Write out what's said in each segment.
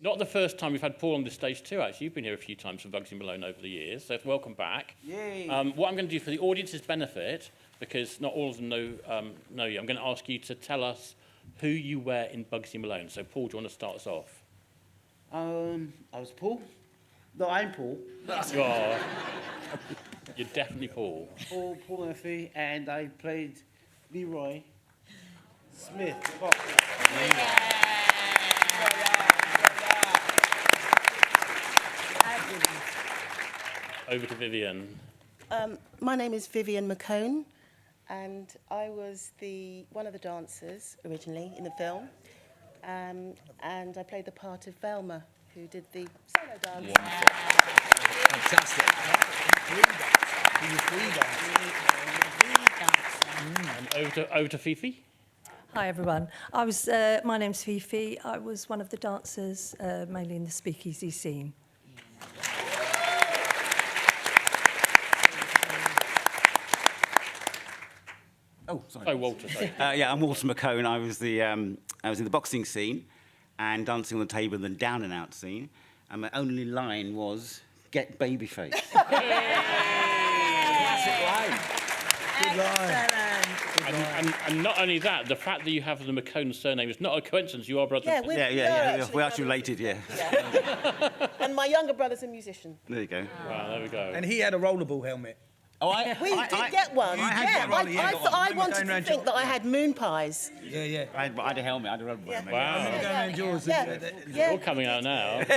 Not the first time we've had Paul on this stage too, actually. You've been here a few times for Bugsy Malone over the years, so welcome back. Yay. What I'm going to do for the audience's benefit, because not all of them know you, I'm going to ask you to tell us who you were in Bugsy Malone. So, Paul, do you want to start us off? I was Paul. No, I'm Paul. Oh, you're definitely Paul. Paul Murphy, and I played Leroy Smith. Over to Vivian. My name is Vivian McCone, and I was one of the dancers originally in the film, and I played the part of Velma, who did the solo dance. Yeah. Fantastic. And over to Fifi. Hi everyone. My name's Fifi. I was one of the dancers, mainly in the speakeasy scene. Oh, sorry. Oh, Walter, sorry. Yeah, I'm Walter McCone. I was in the boxing scene and dancing on the table and the down and out scene. And my only line was, "Get Babyface." Classic line. Good line. And not only that, the fact that you have the McCone surname is not a coincidence. You are brothers. Yeah, We're actually related, yeah. And my younger brother's a musician. There you go. Wow, there we go. And he had a rollerball helmet. Oh, We did get one. I wanted to think that I had moon pies. Yeah. I had a helmet. I had a rubber helmet. Wow. Yours. All coming out now. So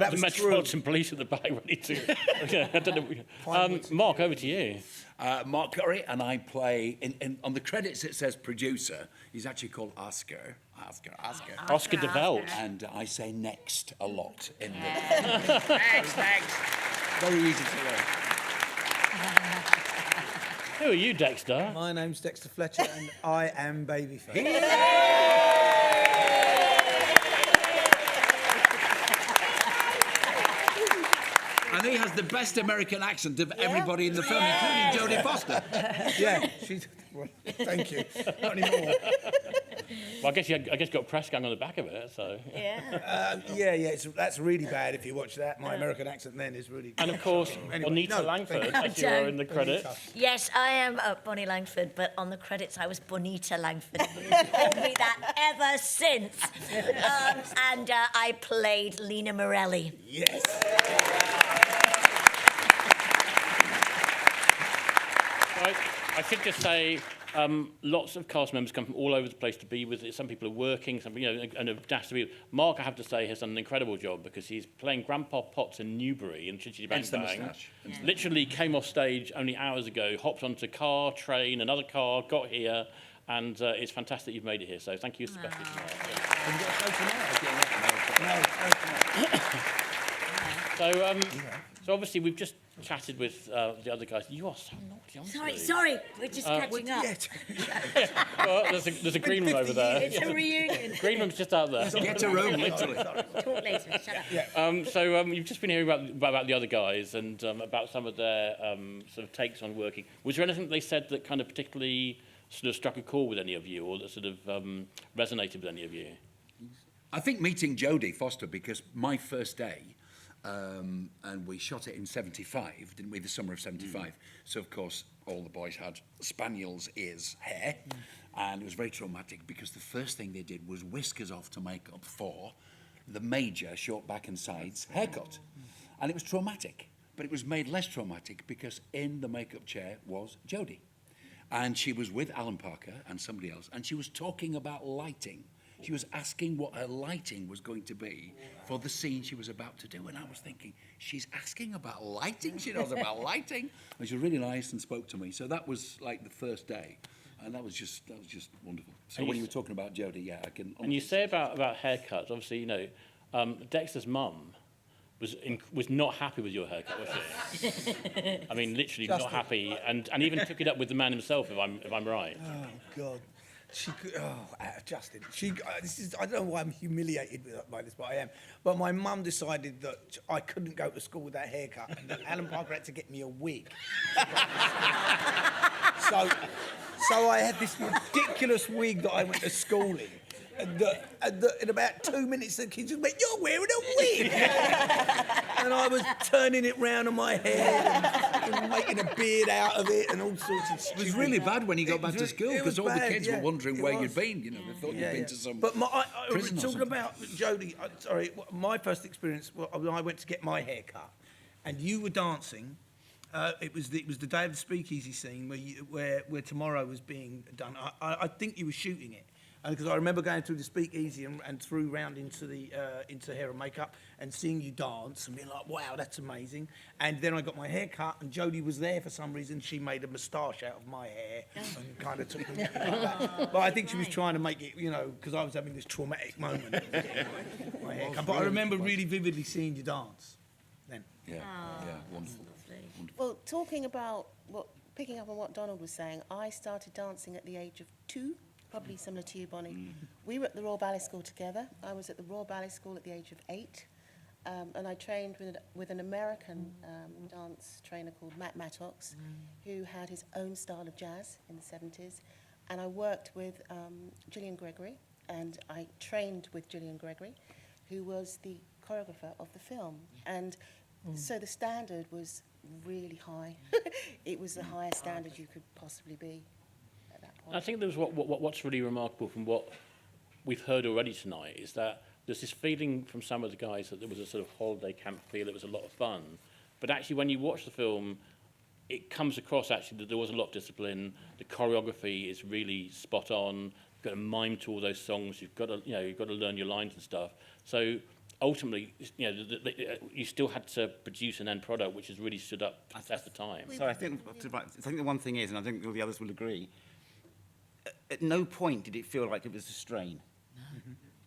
that The was Metropolitan Police at the back ready to... Okay, I don't know. Mark, over to you. Mark Curry, and I play, on the credits it says producer. He's actually called Oscar. Oscar de Veld. And I say next a lot in the... Next. Very easy to learn. Who are you, Dexter? My name's Dexter Fletcher, and I am Babyface. And he has the best American accent of everybody in the film, including Jodie Foster. Yeah, well, thank you. Not anymore. Well, I guess you got press gang on the back of it, so... That's really bad if you watch that. My American accent then is really... And, of course, Bonita Langford, as you were in the credits. Yes, I am Bonnie Langford, but on the credits I was Bonita Langford. You've called me that ever since. And I played Lena Marelli. Yes. I should just say, lots of cast members come from all over the place to be with it. Some people are working, some and have dashed to be. Mark, I have to say, has done an incredible job because he's playing Grandpa Potts in Newbury in Chitty Bang Bang. Literally came off stage only hours ago, hopped onto car, train, another car, got here, and it's fantastic you've made it here. So thank you especially to Mark. So obviously we've just chatted with the other guys. You are so naughty, honestly. Sorry, we're just catching up. Well, there's a green room over there. It's a reunion. Green room's just out there. Get a room, literally. Talk later, shut up. So you've just been hearing about the other guys and about some of their sort of takes on working. Was there anything that they said that kind of particularly sort of struck a chord with any of you, or that sort of resonated with any of you? I think meeting Jodie Foster, because my first day, and we shot it in 75, didn't we, the summer of 75. So, of course, all the boys had spaniel's ears hair, and it was very traumatic because the first thing they did was whisk us off to make up for the major short back and sides haircut. And it was traumatic, but it was made less traumatic because in the makeup chair was Jodie. And she was with Alan Parker and somebody else, and she was talking about lighting. She was asking what her lighting was going to be for the scene she was about to do. And I was thinking, she's asking about lighting? She knows about lighting? And she was really nice and spoke to me. So that was like the first day. And that was just wonderful. So when you were talking about Jodie, yeah, I can... And you say about haircuts, obviously, you know, Dexter's mum was not happy with your haircut, was she? I mean, literally Justin. Not happy, and even took it up with the man himself, if I'm right. Oh, God. Justin. I don't know why I'm humiliated by this, but I am. But my mum decided that I couldn't go to school with that haircut, and that Alan Parker had to get me a wig. So I had this ridiculous wig that I went to school in, And in about 2 minutes, the kids just went, "You're wearing a wig!" And I was turning it round on my head and making a beard out of it and all sorts of It was really bad when you got back to school it was because all the bad, kids yeah, were wondering it where was. you'd been. You know, they thought you'd been to some But prison or talking something. about Jodie, my first experience, when I went to get my hair cut, and you were dancing. It was the day of the speakeasy scene where Tomorrow was being done. I think you were shooting it. Because I remember going through the speakeasy and through round into hair and makeup and seeing you dance and being like, wow, that's amazing. And then I got my hair cut and Jodie was there for some reason. She made a moustache out of my hair and kind of took me like that. But I think she was trying to make it, because I was having this traumatic moment. My hair cut. But I remember really vividly seeing you dance then. Yeah, wonderful. Well, picking up on what Donald was saying, I started dancing at the age of 2, probably similar to you, Bonnie. We were at the Royal Ballet School together. I was at the Royal Ballet School at the age of 8, and I trained with an American dance trainer called Matt Mattox, who had his own style of jazz in the 70s. And I worked with Gillian Gregory, and I trained with Gillian Gregory, who was the choreographer of the film. And so the standard was really high. It was the highest standard you could possibly be at that point. I think there's what's really remarkable from what we've heard already tonight is that there's this feeling from some of the guys that there was a sort of holiday camp feel, it was a lot of fun. But actually when you watch the film, it comes across actually that there was a lot of discipline, the choreography is really spot on, you've got to mime to all those songs, you've got to learn your lines and stuff. So ultimately, you still had to produce an end product which has really stood up at the time. So I think the one thing is, and I think all the others will agree, at no point did it feel like it was a strain.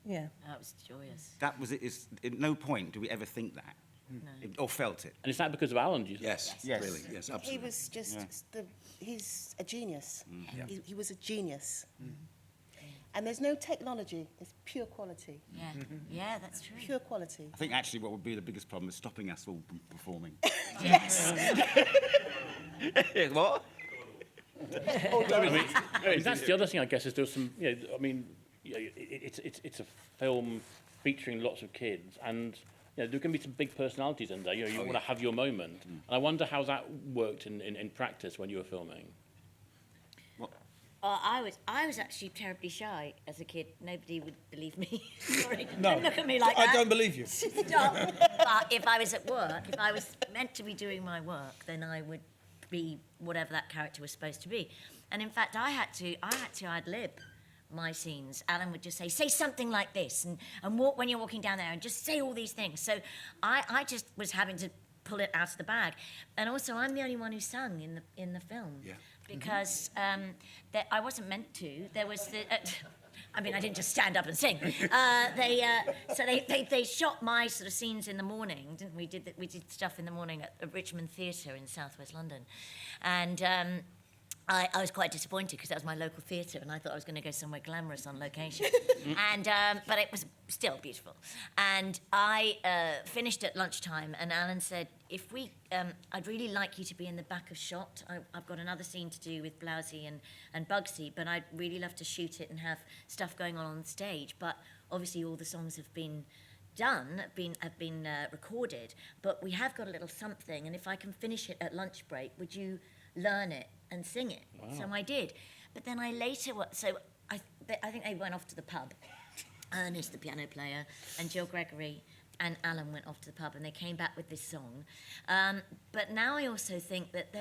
Yeah. That was joyous. That was it. At no point do we ever think that, or felt it. And is that because of Alan, do you think? Yes, Yes. really, yes, absolutely. He was just, he's a genius. He was a genius. And there's no technology, it's pure quality. Yeah, yeah, that's true. Pure quality. I think actually what would be the biggest problem is stopping us all from performing. Yes. What? I mean, that's the other thing, I guess, is there's some, it's a film featuring lots of kids, and there can be some big personalities in there. You want to have your moment. And I wonder how that worked in practice when you were filming. I was actually terribly shy as a kid. Nobody would believe me. Sorry, No. don't look at me like that. I don't believe you. Stop. But if I was at work, if I was meant to be doing my work, then I would be whatever that character was supposed to be. And in fact, I had to ad-lib my scenes. Alan would just say something like this, and walk when you're walking down there, and just say all these things. So I just was having to pull it out of the bag. And also, I'm the only one who sung in the film. Yeah. Because I wasn't meant to. There was the... I mean, I didn't just stand up and sing. They shot my sort of scenes in the morning, didn't we? We did stuff in the morning at the Richmond Theatre in southwest London. And I was quite disappointed because that was my local theatre and I thought I was going to go somewhere glamorous on location. But it was still beautiful. And I finished at lunchtime and Alan said, I'd really like you to be in the back of shot. I've got another scene to do with Blousey and Bugsy, but I'd really love to shoot it and have stuff going on stage. But obviously all the songs have been done, have been recorded, but we have got a little something, and if I can finish it at lunch break, would you learn it and sing it? Wow. So I did. But then I think they went off to the pub. Ernest, the piano player, and Jill Gregory and Alan went off to the pub, and they came back with this song. But now I also think that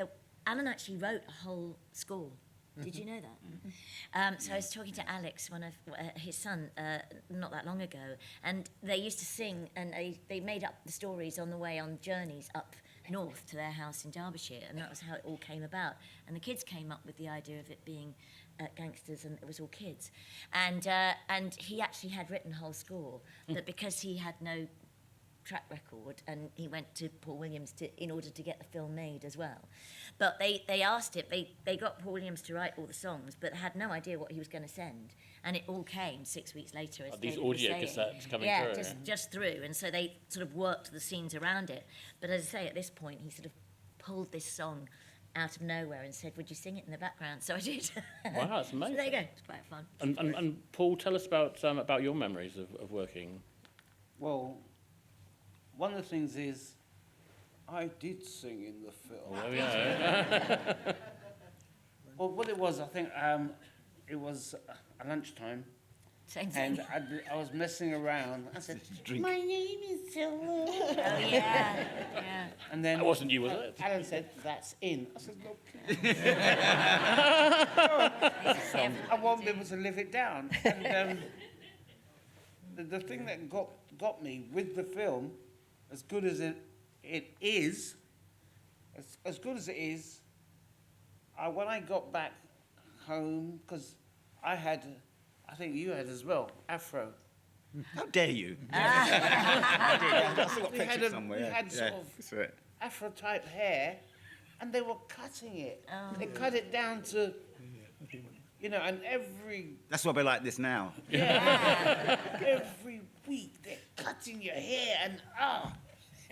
Alan actually wrote a whole score. Did you know that? So I was talking to Alex, one of his son, not that long ago, and they used to sing, and they made up the stories on the way on journeys up north to their house in Derbyshire, and that was how it all came about. And the kids came up with the idea of it being gangsters, and it was all kids. And he actually had written a whole score, but because he had no track record, and he went to Paul Williams in order to get the film made as well. But they asked it, they got Paul Williams to write all the songs, but had no idea what he was going to send. And it all came 6 weeks later. As these David was audio saying. cassettes coming yeah, through. just through. And so they sort of worked the scenes around it. But as I say, at this point, he sort of pulled this song out of nowhere and said, would you sing it in the background? So I did. Wow, that's So amazing. there you go. It's quite fun. And Paul, tell us about your memories of working. Well, one of the things is, I did sing in the film. Well, yeah. Well, what it was, I think it was at lunchtime, Same thing. and I was messing around. I said, my name is Joe. Oh, yeah. Yeah. And then That wasn't you, was it? Alan said, that's in. I said, look, I won't be able to live it down. And the thing that got me with the film, as good as it is, as good as it is, when I got back home, because I think you had as well, Afro. How dare you? We had sort of That's right. Afro-type hair, and they were cutting it. Oh. They cut it down to, and every That's why we're like this now. every week they're cutting your hair, and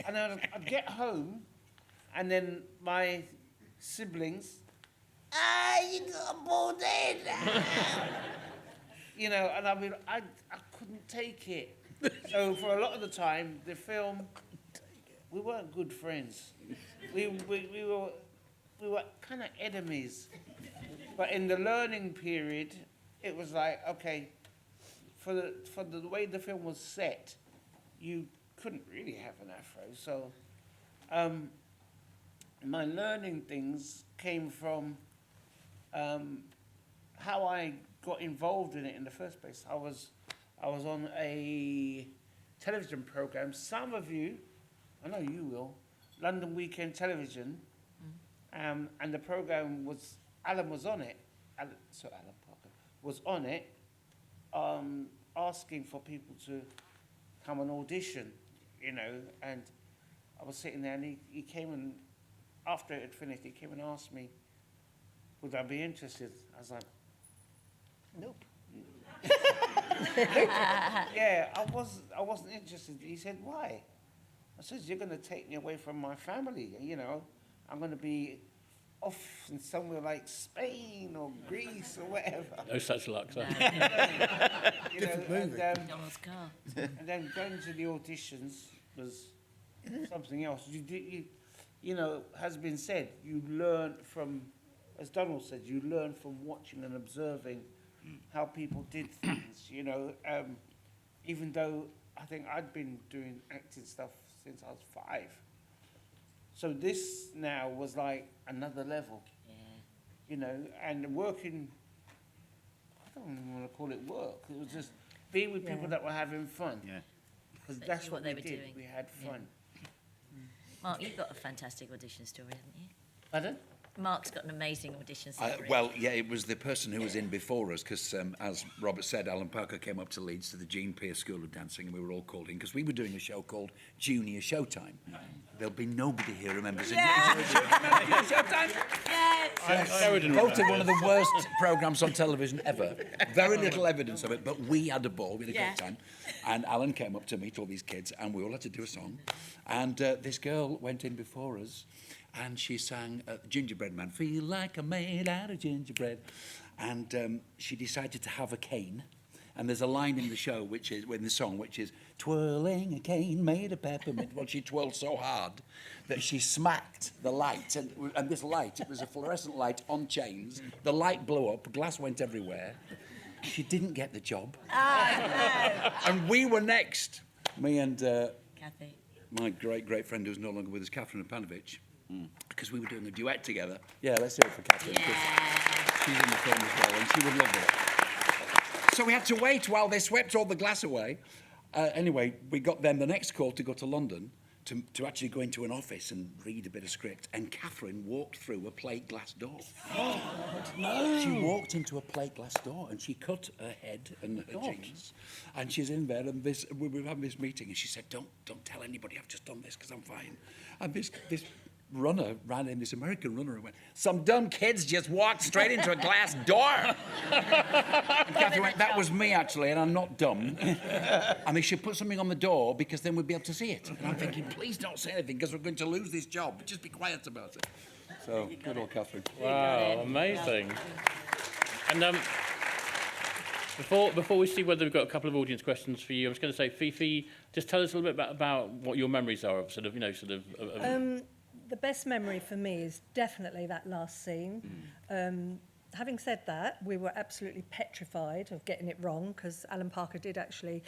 and I'd get home, and then my siblings, you got a bald head. And I mean, I couldn't take it. So for a lot of the time, the film, we weren't good friends. We were kind of enemies. But in the learning period, it was like, okay, for the way the film was set, you couldn't really have an afro. So my learning things came from how I got involved in it in the first place. I was on a television program. Some of you, I know you will, London Weekend Television, and the program was, Alan was on it. Alan Parker was on it, asking for people to come and audition, and I was sitting there, and he came, and after it had finished, he came and asked me, would I be interested? I was like, nope. Yeah, I wasn't interested. He said, why? I said, you're going to take me away from my family. I'm going to be off in somewhere like Spain or Greece or whatever. No such luck. So. Different movie. Donald's car. And then going to the auditions was something else. Has been said, you learn from, as Donald said, you learn from watching and observing how people did things, even though I think I'd been doing acting stuff since I was 5. So this now was like another level, and working, I don't even want to call it work. It was just being with people that were having fun. Yeah. Because that's what they we were did. doing. We had fun. Mark, you've got a fantastic audition story, haven't you? Pardon? Mark's got an amazing audition story. It was the person who was in before us, because as Robert said, Alan Parker came up to Leeds to the Jean Pierce School of Dancing, and we were all called in, because we were doing a show called Junior Showtime. There'll be nobody here remembers it. Junior Showtime? Yes. Voted one of the worst programmes on television ever. Very little evidence of it, but we had a ball, we had a Yeah. great time. And Alan came up to meet all these kids, and we all had to do a song. And this girl went in before us, and she sang Gingerbread Man, feel like I'm made out of gingerbread. And she decided to have a cane. And there's a line in the show, which is, twirling a cane made of peppermint. Well, she twirled so hard that she smacked the light. And this light, it was a fluorescent light on chains. The light blew up, glass went everywhere. She didn't get the job. And we were next. Me and Kathy. my great friend who's no longer with us, Catherine Panovich, because we were doing a duet together. Yeah, let's do it for Catherine, because she's in the film as well, and she would love it. So we had to wait while they swept all the glass away. Anyway, we got then the next call to go to London to actually go into an office and read a bit of script, and Catherine walked through a plate glass door. No! She walked into a plate glass door, and she cut her head and her jeans, and she's in there, and we were having this meeting, and she said, don't tell anybody I've just done this, because I'm fine. And this runner ran in, this American runner, and went, some dumb kids just walked straight into a glass door. And Kathy went, that was me, actually, and I'm not dumb. And they should put something on the door, because then we'd be able to see it. And I'm thinking, please don't say anything, because we're going to lose this job. Just be quiet about it. So, good old Catherine. Wow, amazing. And before we see whether we've got a couple of audience questions for you, I'm just going to say, Fifi, just tell us a little bit about what your memories are of sort of, The best memory for me is definitely that last scene. Having said that, we were absolutely petrified of getting it wrong, because Alan Parker did actually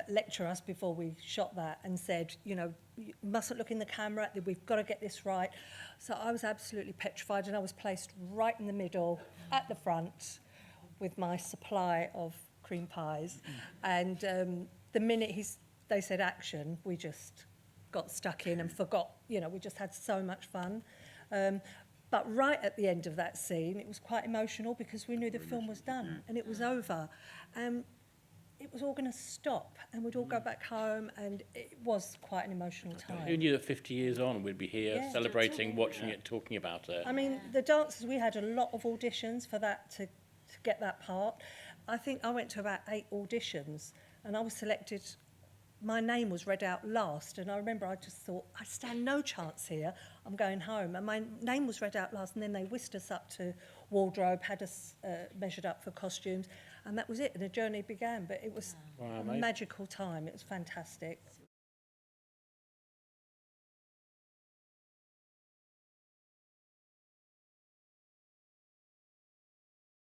lecture us before we shot that and said, you know, you mustn't look in the camera, we've got to get this right. So I was absolutely petrified, and I was placed right in the middle at the front with my supply of cream pies. And the minute they said action, we just got stuck in and forgot, you know, we just had so much fun. But right at the end of that scene, it was quite emotional, because we knew the film was done and it was over. It was all going to stop, and we'd all go back home, and it was quite an emotional who time. knew that 50 years on we'd be here Yeah. celebrating, watching it, talking about it? I mean, the dancers, we had a lot of auditions for that to get that part. I think I went to about 8 auditions, and I was selected. My name was read out last, and I remember I just thought, I stand no chance here, I'm going home. And my name was read out last, and then they whisked us up to wardrobe, had us measured up for costumes, and that was it, and the journey began. But it was a magical time, it was fantastic.